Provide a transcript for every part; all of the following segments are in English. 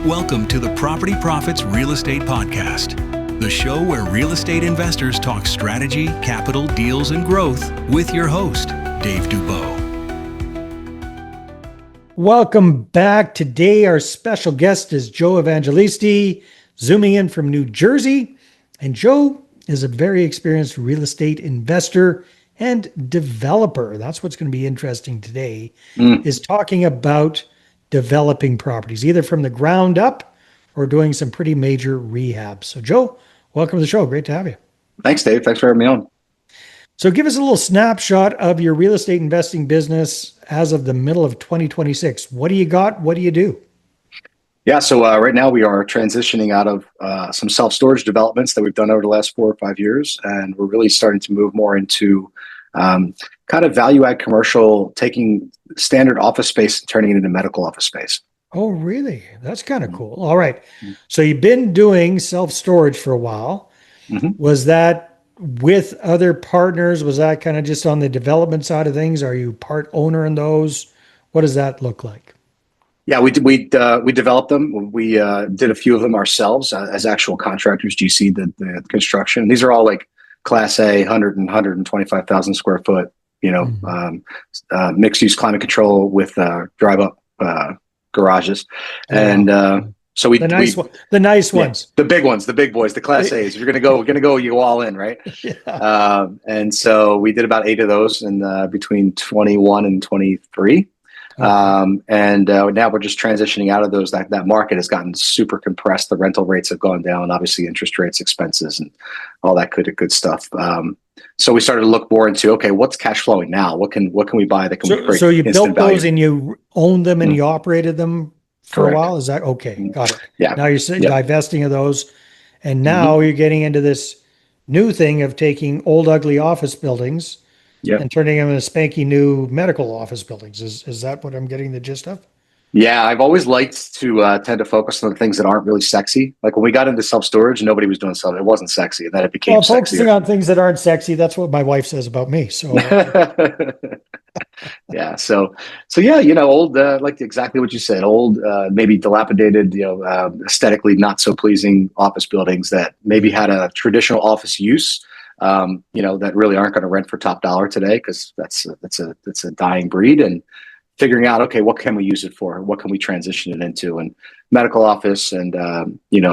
Welcome to the Property Profits Real Estate Podcast, the show where real estate investors talk strategy, capital, deals, and growth with your host, Dave Dubeau. Welcome back. Today, our special guest is Joe Evangelisti, zooming in from New Jersey. And Joe is a very experienced real estate investor and developer. That's what's going to be interesting today, is talking about developing properties, either from the ground up or doing some pretty major rehab. So Joe, welcome to the show. Great to have you. Thanks, Dave. Thanks for having me on. So give us a little snapshot of your real estate investing business as of the middle of 2026. What do you got? What do you do? Yeah, so right now we are transitioning out of some self-storage developments that we've done over the last 4 or 5 years, and we're really starting to move more into kind of value-add commercial, taking standard office space and turning it into medical office space. Oh, really? That's kind of cool. All right. So you've been doing self-storage for a while. Was that with other partners? Was that kind of just on the development side of things? Are you part owner in those? What does that look like? Yeah, we developed them. We did a few of them ourselves as actual contractors. GC did the construction. These are all like Class A, 100 and 125,000 square foot, mixed use climate control with drive-up garages. And so the nice ones, the big ones, the big boys, the Class A's. If you're going to go, you go all in, right? Yeah. And so we did about 8 of those in between 21 and 23. And now we're just transitioning out of those. That market has gotten super compressed. The rental rates have gone down, obviously interest rates, expenses, and all that good stuff. So we started to look more into, okay, what's cash flowing now? What can we buy that can create So you built value? those and you owned them and you operated them for Correct. a while? Is that okay? Got it. Yeah. Now you're divesting of those, and now you're getting into this new thing of taking old ugly office buildings and turning them into spanky new medical office buildings. Is that what I'm getting the gist of? Yeah, I've always liked to tend to focus on the things that aren't really sexy. Like when we got into self-storage, nobody was doing self. It wasn't sexy. And then it became sexy. Focusing on things that aren't sexy, that's what my wife says about me. So yeah. So yeah, old, like exactly what you said, old, maybe dilapidated, aesthetically not so pleasing office buildings that maybe had a traditional office use. That really aren't going to rent for top dollar today because that's a dying breed, and figuring out, okay, what can we use it for? What can we transition it into? And medical office and,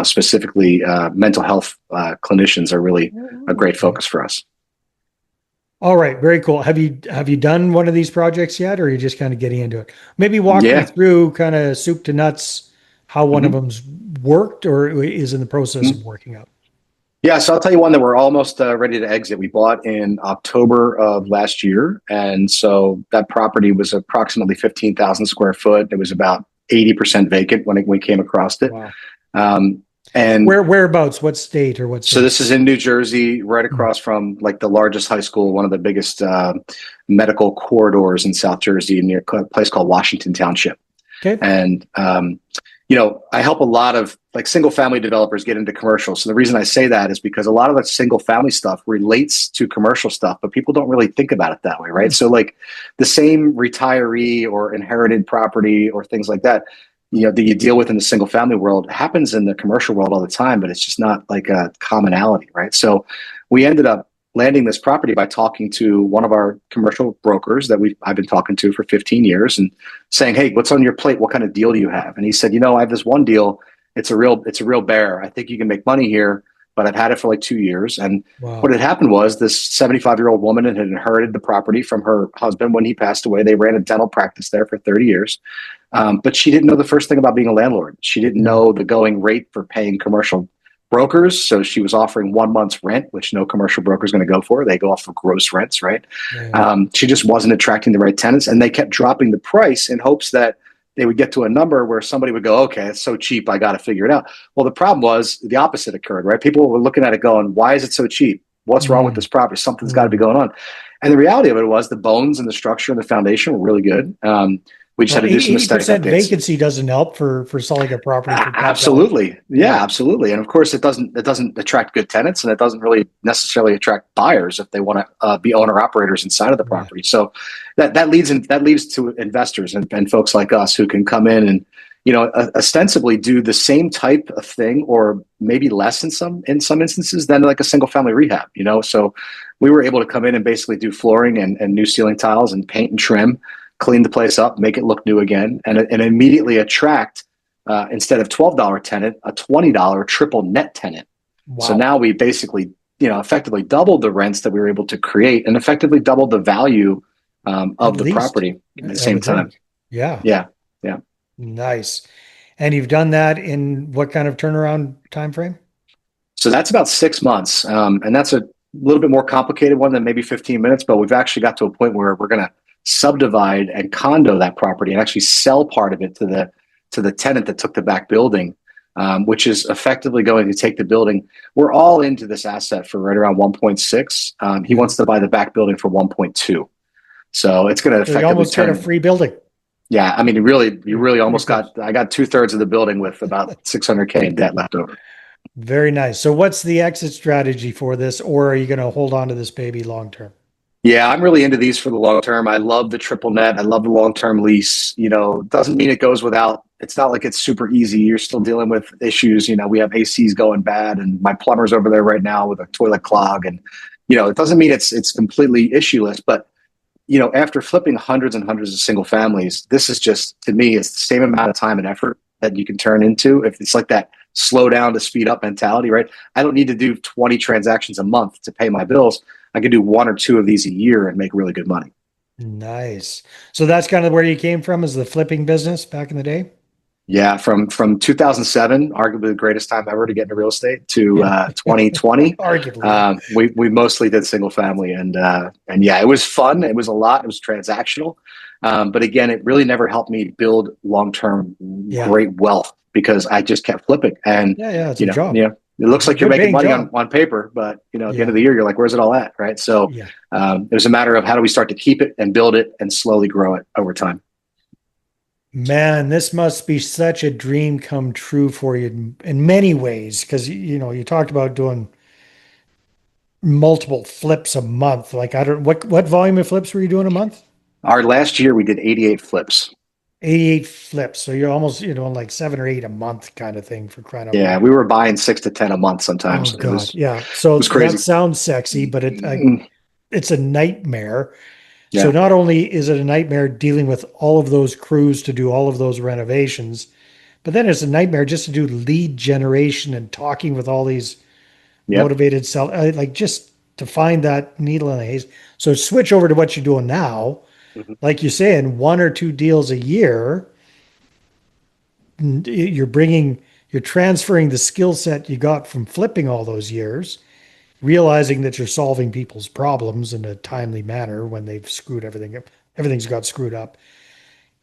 specifically mental health clinicians are really a great focus for us. All right. Very cool. Have you done one of these projects yet, or are you just kind of getting into it? Maybe walk me through kind of soup to nuts, how one of them's worked or is in the process of working out. Yeah, so I'll tell you one that we're almost ready to exit. We bought in October of last year, and so that property was approximately 15,000 square foot. It was about 80% vacant when we came across it. Wow. And whereabouts? What state or what? So this is in New Jersey, right across from like the largest high school, one of the biggest medical corridors in South Jersey, near a place called Washington Township. Okay. And I help a lot of like single family developers get into commercial. So the reason I say that is because a lot of that single family stuff relates to commercial stuff, but people don't really think about it that way, right? So like the same retiree or inherited property or things like that, that you deal with in the single family world happens in the commercial world all the time, but it's just not like a commonality, right? So we ended up landing this property by talking to one of our commercial brokers that I've been talking to for 15 years and saying, hey, what's on your plate? What kind of deal do you have? And he said, I have this one deal. It's a real bear. I think you can make money here, but I've had it for like 2 years. And what had happened was this 75-year-old woman had inherited the property from her husband when he passed away. They ran a dental practice there for 30 years. But she didn't know the first thing about being a landlord. She didn't know the going rate for paying commercial brokers. So she was offering 1 month's rent, which no commercial broker is going to go for. They go off for gross rents, right? Yeah. She just wasn't attracting the right tenants, and they kept dropping the price in hopes that they would get to a number where somebody would go, okay, it's so cheap, I got to figure it out. Well, the problem was the opposite occurred, right? People were looking at it going, why is it so cheap? What's wrong with this property? Something's got to be going on. And the reality of it was the bones and the structure and the foundation were really good. We just had to do some aesthetic updates. Vacancy doesn't help for selling a property. Absolutely. Yeah, absolutely. And of course it doesn't attract good tenants, and it doesn't really necessarily attract buyers if they want to be owner operators inside of the property. So that leads to investors and folks like us who can come in and ostensibly do the same type of thing, or maybe less in some instances, than like a single family rehab. So we were able to come in and basically do flooring and new ceiling tiles and paint and trim, clean the place up, make it look new again, and immediately attract, instead of $12 tenant, a $20 triple net tenant. Wow. So now we basically, effectively doubled the rents that we were able to create, and effectively doubled the value of the property at the same time. Yeah. Yeah. Nice. And you've done that in what kind of turnaround time frame? So that's about 6 months. And that's a little bit more complicated one than maybe 15 minutes, but we've actually got to a point where we're going to subdivide and condo that property and actually sell part of it to the tenant that took the back building, which is effectively going to take the building. We're all into this asset for right around 1.6. He wants to buy the back building for 1.2. So it's going to effectively almost turn a free building. Yeah, I mean, you really almost got. I got 2/3 of the building with about $600K in debt left over. Very nice. So, what's the exit strategy for this, or are you going to hold on to this baby long term? Yeah, I'm really into these for the long term. I love the triple net. I love the long term lease. Doesn't mean it goes without. It's not like it's super easy. You're still dealing with issues. We have ACs going bad, and my plumber's over there right now with a toilet clog, and it doesn't mean it's completely issueless, but after flipping hundreds and hundreds of single families, this is just, to me, it's the same amount of time and effort that you can turn into. If it's like that slow down to speed up mentality, right? I don't need to do 20 transactions a month to pay my bills. I can do 1 or 2 of these a year and make really good money. Nice. So that's kind of where you came from, is the flipping business back in the day? Yeah, from 2007, arguably the greatest time ever to get into real estate, to 2020. Arguably. We mostly did single family, and yeah, it was fun. It was a lot. It was transactional, but again, it really never helped me build long-term great wealth, because I just kept flipping. And it's a job. It looks like you're making money on paper, but at the end of the year, you're like, where's it all at, right? So it was a matter of how do we start to keep it and build it and slowly grow it over time. Man, this must be such a dream come true for you in many ways, because you talked about doing multiple flips a month. Like, I don't what volume of flips were you doing a month? Our last year we did 88 flips. 88 flips. So you're almost like 7 or 8 a month kind of thing, for crying out loud. Yeah, we were buying 6 to 10 a month sometimes. Oh God, So it was crazy. That sounds sexy, but it's a nightmare. Yeah. So not only is it a nightmare dealing with all of those crews to do all of those renovations, but then it's a nightmare just to do lead generation and talking with all these motivated sellers, like just to find that needle in the haystack. So switch over to what you're doing now. Mm-hmm. Like you're saying, 1 or 2 deals a year. You're transferring the skill set you got from flipping all those years, realizing that you're solving people's problems in a timely manner when they've screwed everything up. Everything's got screwed up.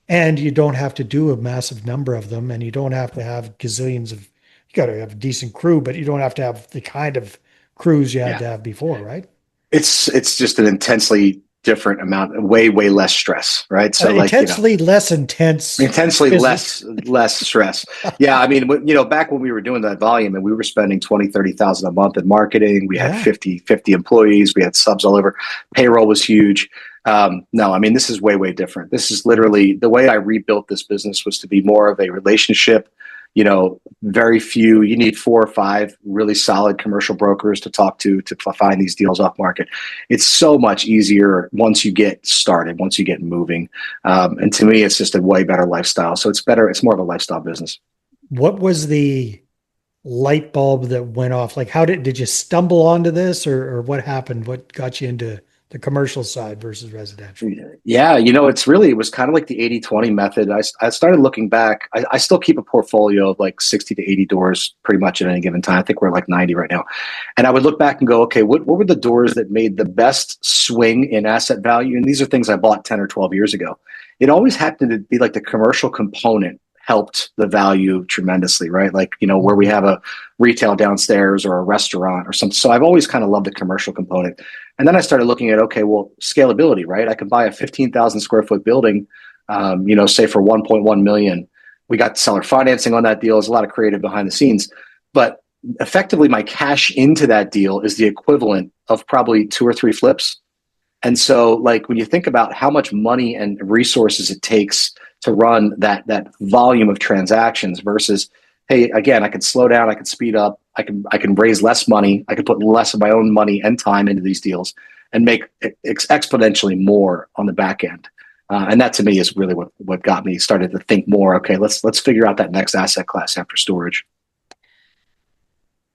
And you don't have to do a massive number of them, and you don't have to have gazillions of, you got to have a decent crew, but you don't have to have the kind of crews you had to have before, right? It's just an intensely different amount, way less stress, right? So intensely less intense. Intensely less stress. Yeah, I mean, back when we were doing that volume and we were spending 20, 30,000 a month in marketing, we had 50 employees, we had subs all over. Payroll was huge. No, I mean, this is way different. This is literally the way I rebuilt this business was to be more of a relationship. Very few, you need 4 or 5 really solid commercial brokers to talk to find these deals off market. It's so much easier once you get started, once you get moving. And to me, it's just a way better lifestyle. So it's better. It's more of a lifestyle business. What was the light bulb that went off? Like, did you stumble onto this, or what happened? What got you into the commercial side versus residential? Yeah, it was kind of like the 80-20 method. I started looking back. I still keep a portfolio of like 60 to 80 doors pretty much at any given time. I think we're like 90 right now. And I would look back and go, okay, what were the doors that made the best swing in asset value? And these are things I bought 10 or 12 years ago. It always happened to be like the commercial component helped the value tremendously, right? Like, where we have a retail downstairs or a restaurant or something. So I've always kind of loved the commercial component. And then I started looking at, okay, well, scalability, right? I could buy a 15,000 square foot building, say for 1.1 million. We got seller financing on that deal. There's a lot of creative behind the scenes, but effectively my cash into that deal is the equivalent of probably 2 or 3 flips. And so like, when you think about how much money and resources it takes to run that volume of transactions versus, hey, again, I can slow down, I can speed up, I can raise less money, I can put less of my own money and time into these deals and make exponentially more on the back end. And that to me is really what got me started to think more. Okay, let's figure out that next asset class after storage.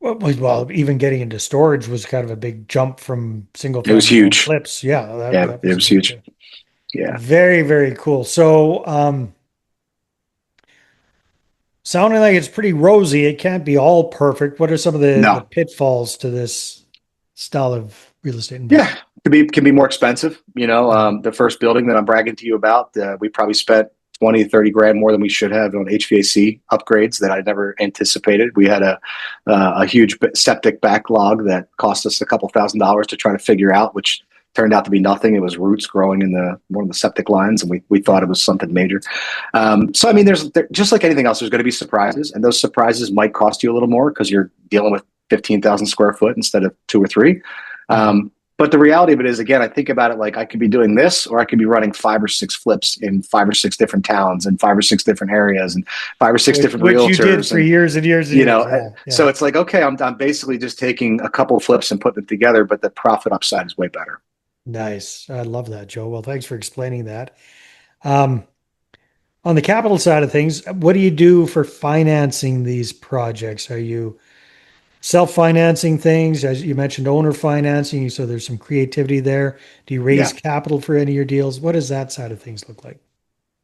Well, even getting into storage was kind of a big jump from single It was family home huge. flips. Yeah, Yeah, that it was a was big huge. thing. Yeah. Very, very cool. So, sounding like it's pretty rosy. It can't be all perfect. What are some of the No. pitfalls to this style of real estate Yeah, investment? can be more expensive. The first building that I'm bragging to you about, we probably spent 20, 30 grand more than we should have on HVAC upgrades that I never anticipated. We had a huge septic backlog that cost us a couple $1,000s to try to figure out, which turned out to be nothing. It was roots growing in one of the septic lines, and we thought it was something major. So I mean, there's just like anything else, there's going to be surprises, and those surprises might cost you a little more because you're dealing with 15,000 square foot instead of 2 or 3. But the reality of it is, again, I think about it like I could be doing this, or I could be running 5 or 6 flips in 5 or 6 different towns and 5 or 6 different areas and 5 or 6 different Which you did realtors. for And, years and years and years. Yeah, so yeah. it's like, okay, I'm basically just taking a couple of flips and putting it together, but the profit upside is way better. Nice. I love that, Joe. Well, thanks for explaining that. Um, on the capital side of things, what do you do for financing these projects? Are you self-financing things? As you mentioned, owner financing, so there's some creativity there. Do you raise Yeah. capital for any of your deals? What does that side of things look like?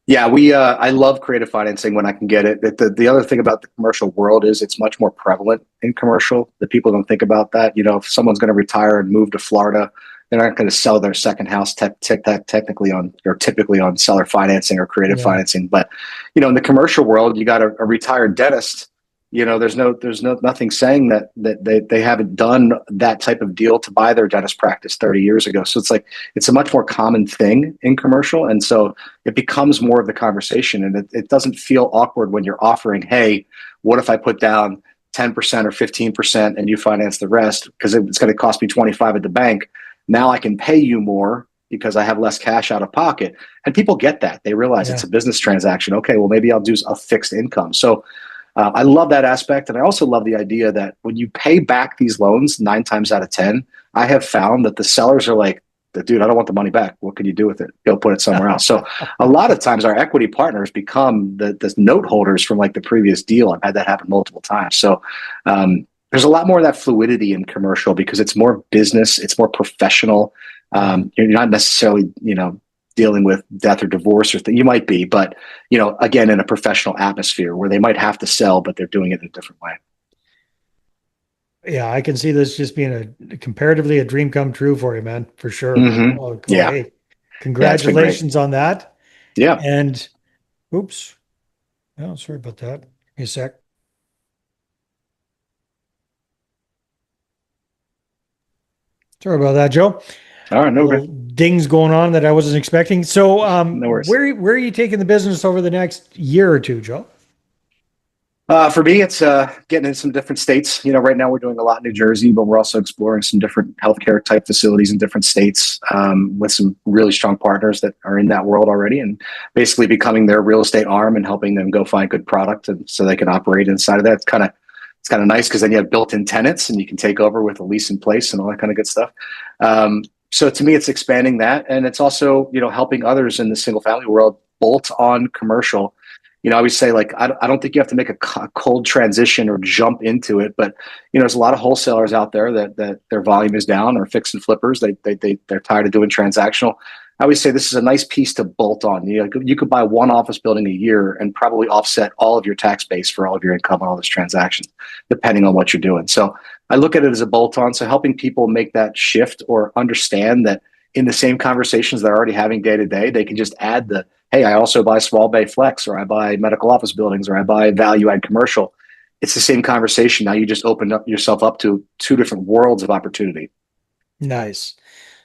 Yeah, I love creative financing when I can get it. The other thing about the commercial world is it's much more prevalent in commercial. The people don't think about that. If someone's going to retire and move to Florida, they're not going to sell their second house technically on or typically on seller financing or creative Yeah. financing. But in the commercial world, you got a retired dentist. There's nothing saying that they haven't done that type of deal to buy their dentist practice 30 years ago. So it's like it's a much more common thing in commercial, and so it becomes more of the conversation, and it doesn't feel awkward when you're offering, hey, what if I put down 10% or 15% and you finance the rest because it's going to cost me 25 at the bank. Now I can pay you more because I have less cash out of pocket. And people get that. They realize it's Yeah. a business transaction. Okay, well, maybe I'll do a fixed income. So I love that aspect. And I also love the idea that when you pay back these loans 9 times out of 10, I have found that the sellers are like, dude, I don't want the money back. What can you do with it? Go put it somewhere else. So a lot of times our equity partners become the note holders from like the previous deal. I've had that happen multiple times. So there's a lot more of that fluidity in commercial because it's more business, it's more professional. You're not necessarily, dealing with death or divorce you might be, but again, in a professional atmosphere where they might have to sell, but they're doing it in a different way. Yeah, I can see this just being comparatively a dream come true for you, man, for sure. Mm-hmm. Oh, cool. Yeah. Hey, Yeah. It's been great. congratulations on that. Yeah. And oops. Oh, sorry about that. Give me a sec. Sorry about that, Joe. All right. No, Little dings going on that I wasn't expecting. So, no worries. where are you taking the business over the next year or two, Joe? For me, it's getting in some different states. Right now we're doing a lot in New Jersey, but we're also exploring some different healthcare type facilities in different states with some really strong partners that are in that world already, and basically becoming their real estate arm and helping them go find good product, and so they can operate inside of that. It's kind of nice because then you have built-in tenants and you can take over with a lease in place and all that kind of good stuff. So to me, it's expanding that, and it's also helping others in the single family world bolt on commercial. I always say, like, I don't think you have to make a cold transition or jump into it, but there's a lot of wholesalers out there that their volume is down, or fix and flippers. They're tired of doing transactional. I always say this is a nice piece to bolt on. You could buy one office building a year and probably offset all of your tax base for all of your income on all those transactions, depending on what you're doing. So I look at it as a bolt on. So helping people make that shift or understand that in the same conversations they're already having day to day, they can just add hey, I also buy small bay flex, or I buy medical office buildings, or I buy value add commercial. It's the same conversation. Now you just opened up yourself up to 2 different worlds of opportunity. Nice.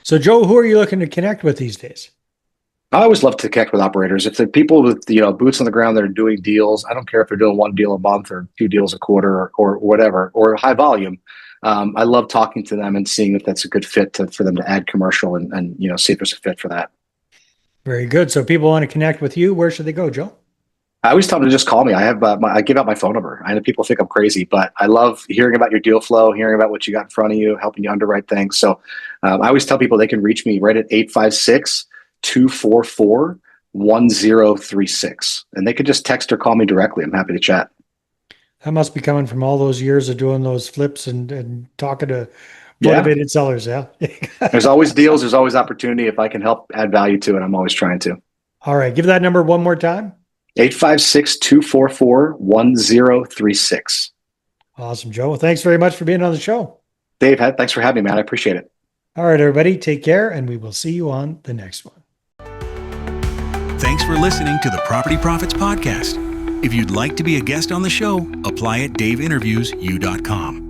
So, Joe, who are you looking to connect with these days? I always love to connect with operators. If they're people with boots on the ground that are doing deals, I don't care if they're doing 1 deal a month or 2 deals a quarter or whatever, or high volume. I love talking to them and seeing if that's a good fit for them to add commercial and see if there's a fit for that. Very good. So if people want to connect with you, where should they go, Joe? I always tell them to just call me. I give out my phone number. I know people think I'm crazy, but I love hearing about your deal flow, hearing about what you got in front of you, helping you underwrite things. So I always tell people they can reach me right at 856-244-1036. And they could just text or call me directly. I'm happy to chat. That must be coming from all those years of doing those flips and talking to Yeah. motivated sellers. Yeah. There's always deals. There's always opportunity. If I can help add value to it, I'm always trying to. All right. Give that number one more time. 856-244-1036. Awesome, Joe. Well, thanks very much for being on the show. Dave, thanks for having me, man. I appreciate it. All right, everybody. Take care, and we will see you on the next one. Thanks for listening to the Property Profits Podcast. If you'd like to be a guest on the show, apply at daveinterviews.u.com.